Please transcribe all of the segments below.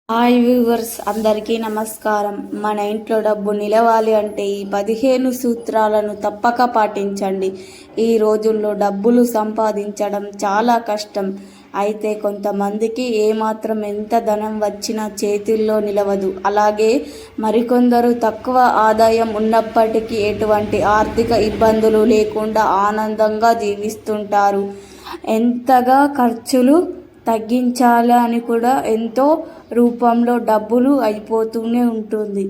Hi viewers, అందరికీ నమస్కారం. మన ఇంట్లో డబ్బు నిలవాలి అంటే ఈ 15 సూత్రాలను తప్పక పాటించండి. ఈ రోజుల్లో డబ్బులు సంపాదించడం చాలా కష్టం. అయితే కొంతమందికి ఏమాత్రం ఎంత ధనం వచ్చినా చేతుల్లో నిలవదు. అలాగే మరికొందరు తక్కువ ఆదాయం ఉన్నప్పటికీ ఎటువంటి ఆర్థిక ఇబ్బందులు లేకుండా ఆనందంగా జీవిస్తుంటారు. ఎంతగా ఖర్చులు తగ్గించాలి అని కూడా ఎంతో రూపంలో డబ్బులు అయిపోతూనే ఉంటుంది.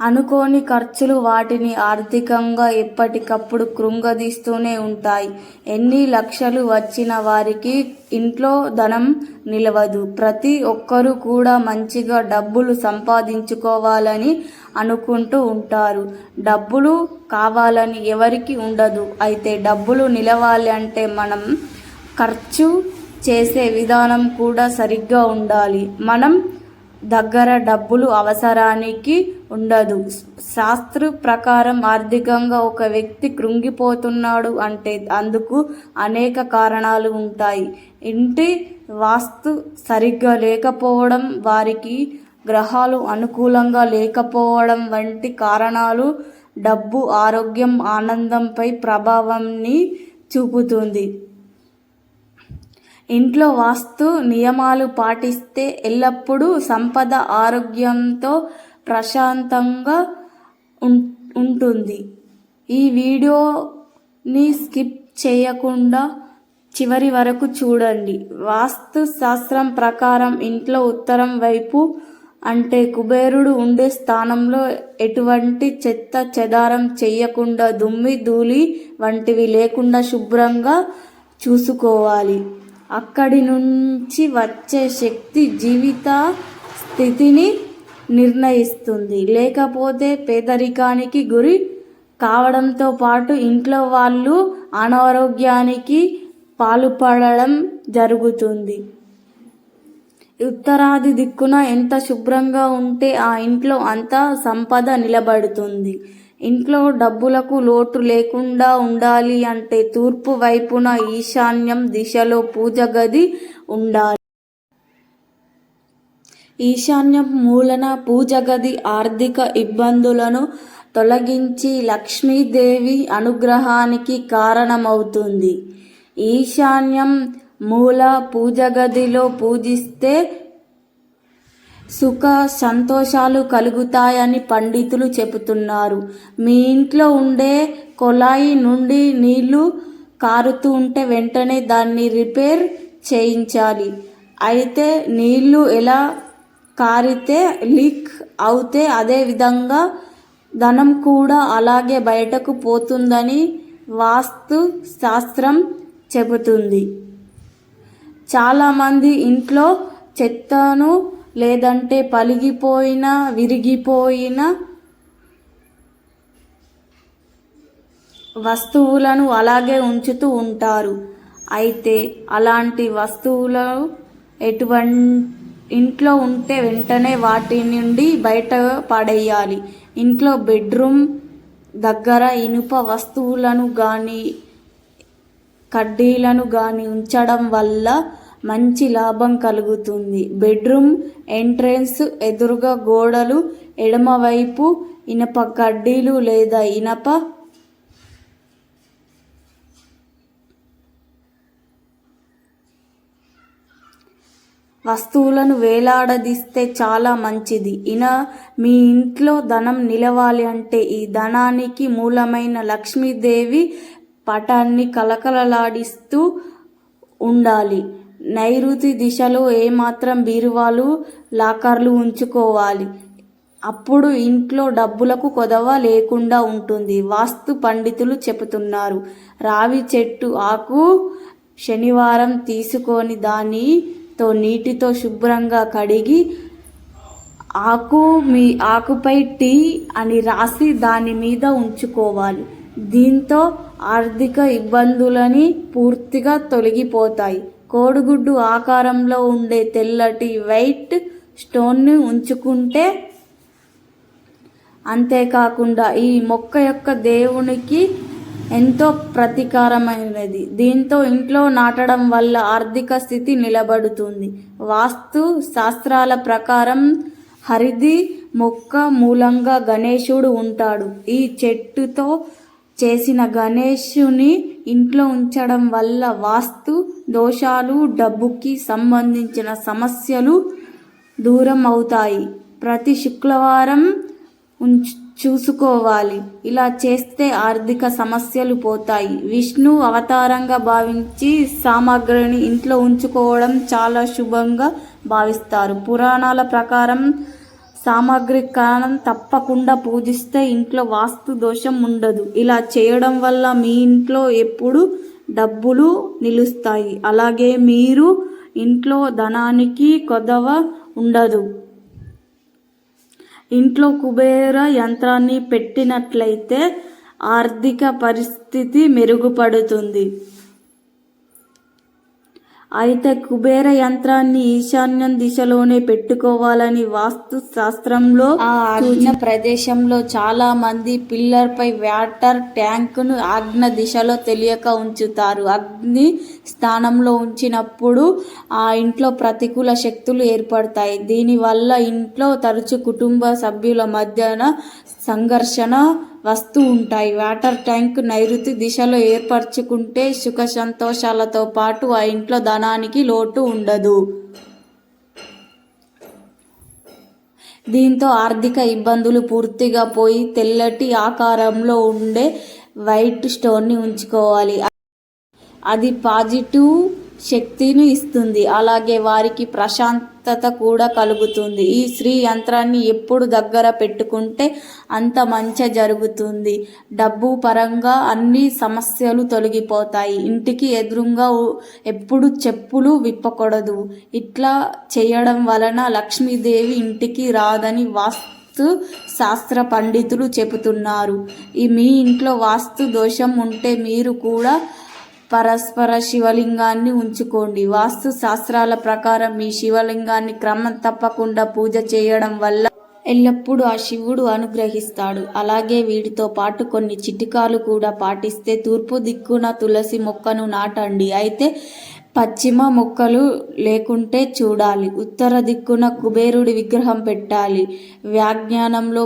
అనుకోని ఖర్చులు వాటిని ఆర్థికంగా ఎప్పటికప్పుడు కృంగదీస్తూనే ఉంటాయి. ఎన్ని లక్షలు వచ్చిన వారికి ఇంట్లో ధనం నిలవదు. ప్రతి ఒక్కరూ కూడా మంచిగా డబ్బులు సంపాదించుకోవాలని అనుకుంటూ ఉంటారు. డబ్బులు కావాలని ఎవరికి ఉండదు. అయితే డబ్బులు నిలవాలి అంటే మనం ఖర్చు చేసే విధానం కూడా సరిగ్గా ఉండాలి. మనం దగ్గర డబ్బులు అవసరానికి ఉండదు. శాస్త్ర ప్రకారం ఆర్థికంగా ఒక వ్యక్తి కృంగిపోతున్నాడు అంటే అందుకు అనేక కారణాలు ఉంటాయి. ఇంటి వాస్తు సరిగ్గా లేకపోవడం, వారికి గ్రహాలు అనుకూలంగా లేకపోవడం వంటి కారణాలు డబ్బు, ఆరోగ్యం, ఆనందంపై ప్రభావాన్ని చూపుతుంది. ఇంట్లో వాస్తు నియమాలు పాటిస్తే ఎల్లప్పుడూ సంపద ఆరోగ్యంతో ప్రశాంతంగా ఉంటుంది. ఈ వీడియోని స్కిప్ చేయకుండా చివరి వరకు చూడండి. వాస్తు శాస్త్రం ప్రకారం ఇంట్లో ఉత్తరం వైపు అంటే కుబేరుడు ఉండే స్థానంలో ఎటువంటి చెత్త చెదారం చేయకుండా, దుమ్మి ధూళి వంటివి లేకుండా శుభ్రంగా చూసుకోవాలి. అక్కడి నుంచి వచ్చే శక్తి జీవిత స్థితిని నిర్ణయిస్తుంది. లేకపోతే పేదరికానికి గురి కావడంతో పాటు ఇంట్లో వాళ్ళు అనారోగ్యానికి పాల్పడడం జరుగుతుంది. ఉత్తరాది దిక్కున ఎంత శుభ్రంగా ఉంటే ఆ ఇంట్లో అంత సంపద నిలబడుతుంది. ఇంట్లో డబ్బులకు లోటు లేకుండా ఉండాలి అంటే తూర్పు వైపున ఈశాన్యం దిశలో పూజ గది ఉండాలి. ఈశాన్యం మూలన పూజ గది ఆర్థిక ఇబ్బందులను తొలగించి లక్ష్మీదేవి అనుగ్రహానికి కారణమవుతుంది. ఈశాన్యం మూల పూజ గదిలో పూజిస్తే సుఖ సంతోషాలు కలుగుతాయని పండితులు చెబుతున్నారు. మీ ఇంట్లో ఉండే కొళాయి నుండి నీళ్లు కారుతూ ఉంటే వెంటనే దాన్ని రిపేర్ చేయించాలి. అయితే నీళ్లు ఎలా కారితే లీక్ అవుతే అదే విధంగా ధనం కూడా అలాగే బయటకు పోతుందని వాస్తు శాస్త్రం చెబుతుంది. చాలామంది ఇంట్లో చెత్తను లేదంటే పలిగిపోయిన, విరిగిపోయిన వస్తువులను అలాగే ఉంచుతూ ఉంటారు. అయితే అలాంటి వస్తువులు ఇంట్లో ఉంటే వెంటనే వాటి నుండి బయట పడేయాలి. ఇంట్లో బెడ్రూమ్ దగ్గర ఇనుప వస్తువులను కానీ కడ్డీలను కానీ ఉంచడం వల్ల మంచి లాభం కలుగుతుంది. బెడ్రూమ్ ఎంట్రెన్స్ ఎదురుగా గోడలు ఎడమవైపు ఇనప కడ్డీలు లేదా ఇనప వస్తువులను వేలాడదీస్తే చాలా మంచిది. మీ ఇంట్లో ధనం నిలవాలి అంటే ఈ ధనానికి మూలమైన లక్ష్మీదేవి పటాన్ని కలకలలాడిస్తూ ఉండాలి. నైరుతి దిశలో ఏమాత్రం బీరువాలు, లాకర్లు ఉంచుకోవాలి. అప్పుడు ఇంట్లో డబ్బులకు కొదవ లేకుండా ఉంటుంది. వాస్తు పండితులు చెబుతున్నారు. రావి చెట్టు ఆకు శనివారం తీసుకొని దానితో నీటితో శుభ్రంగా కడిగి ఆకుపై టీ అని రాసి దాని మీద ఉంచుకోవాలి. దీంతో ఆర్థిక ఇబ్బందులని పూర్తిగా తొలగిపోతాయి. కోడిగుడ్డు ఆకారంలో ఉండే తెల్లటి వైట్ స్టోన్ని ఉంచుకుంటే, అంతేకాకుండా ఈ మొక్క యొక్క దేవునికి ఎంతో ప్రతీకారమైనది. దీంతో ఇంట్లో నాటడం వల్ల ఆర్థిక స్థితి నిలబడుతుంది. వాస్తు శాస్త్రాల ప్రకారం హరిది మొక్క మూలంగా గణేశుడు ఉంటాడు. ఈ చెట్టుతో చేసిన గణేశుని ఇంట్లో ఉంచడం వల్ల వాస్తు దోషాలు, డబ్బుకి సంబంధించిన సమస్యలు దూరం అవుతాయి. ప్రతి శుక్రవారం చూసుకోవాలి. ఇలా చేస్తే ఆర్థిక సమస్యలు పోతాయి. విష్ణు అవతారంగా భావించి సామాగ్రిని ఇంట్లో ఉంచుకోవడం చాలా శుభంగా భావిస్తారు. పురాణాల ప్రకారం సామాగ్రి కారణం తప్పకుండా పూజిస్తే ఇంట్లో వాస్తు దోషం ఉండదు. ఇలా చేయడం వల్ల మీ ఇంట్లో ఎప్పుడు డబ్బులు నిలుస్తాయి. అలాగే మీరు ఇంట్లో ధనానికి కొదవ ఉండదు. ఇంట్లో కుబేర యంత్రాన్ని పెట్టినట్లయితే ఆర్థిక పరిస్థితి మెరుగుపడుతుంది. అయితే కుబేర యంత్రాన్ని ఈశాన్యం దిశలోనే పెట్టుకోవాలని వాస్తు శాస్త్రంలో ఆజ్ఞ ప్రదేశంలో చాలా మంది పిల్లర్ పై వాటర్ ట్యాంకును ఆగ్నేయ దిశలో తెలియక ఉంచుతారు. అగ్ని స్థానంలో ఉంచినప్పుడు ఆ ఇంట్లో ప్రతికూల శక్తులు ఏర్పడతాయి. దీనివల్ల ఇంట్లో తరచు కుటుంబ సభ్యుల మధ్యన సంఘర్షణ వస్తూ ఉంటాయి. వాటర్ ట్యాంక్ నైరుతి దిశలో ఏర్పరచుకుంటే సుఖ సంతోషాలతో పాటు ఆ ఇంట్లో ధనానికి లోటు ఉండదు. దీంతో ఆర్థిక ఇబ్బందులు పూర్తిగా పోయి తెల్లటి ఆకారంలో ఉండే వైట్ స్టోన్ని ఉంచుకోవాలి. అది పాజిటివ్ శక్తిని ఇస్తుంది. అలాగే వారికి ప్రశాంతత కూడా కలుగుతుంది. ఈ శ్రీ యంత్రాన్ని ఎప్పుడు దగ్గర పెట్టుకుంటే అంత మంచి జరుగుతుంది. డబ్బు పరంగా అన్ని సమస్యలు తొలగిపోతాయి. ఇంటికి ఎదురుగా ఎప్పుడు చెప్పులు విప్పకూడదు. ఇట్లా చేయడం వలన లక్ష్మీదేవి ఇంటికి రాదని వాస్తు శాస్త్ర పండితులు చెబుతున్నారు. మీ ఇంట్లో వాస్తు దోషం ఉంటే మీరు కూడా పరస్పర శివలింగాన్ని ఉంచుకోండి. వాస్తు శాస్త్రాల ప్రకారం ఈ శివలింగాన్ని క్రమం తప్పకుండా పూజ చేయడం వల్ల ఎల్లప్పుడూ ఆ శివుడు అనుగ్రహిస్తాడు. అలాగే వీటితో పాటు కొన్ని చిట్కాలు కూడా పాటిస్తే తూర్పు దిక్కున తులసి మొక్కను నాటండి. అయితే పశ్చిమ మొక్కలు లేకుంటే చూడాలి. ఉత్తర దిక్కున కుబేరుడి విగ్రహం పెట్టాలి. వ్యాజ్ఞానంలో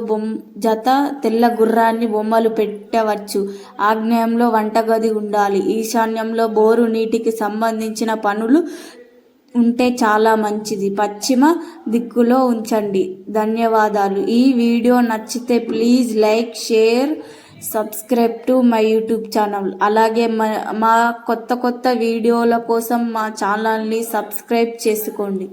జత తెల్ల గుర్రాన్ని బొమ్మలు పెట్టవచ్చు. ఆగ్నేయంలో వంటగది ఉండాలి. ఈశాన్యంలో బోరు నీటికి సంబంధించిన పనులు ఉంటే చాలా మంచిది. పశ్చిమ దిక్కులో ఉంచండి. ధన్యవాదాలు. ఈ వీడియో నచ్చితే please like, share, subscribe to my YouTube channel. అలాగే మా కొత్త వీడియోల కోసం మా ఛానల్ని సబ్స్క్రైబ్ చేసుకోండి.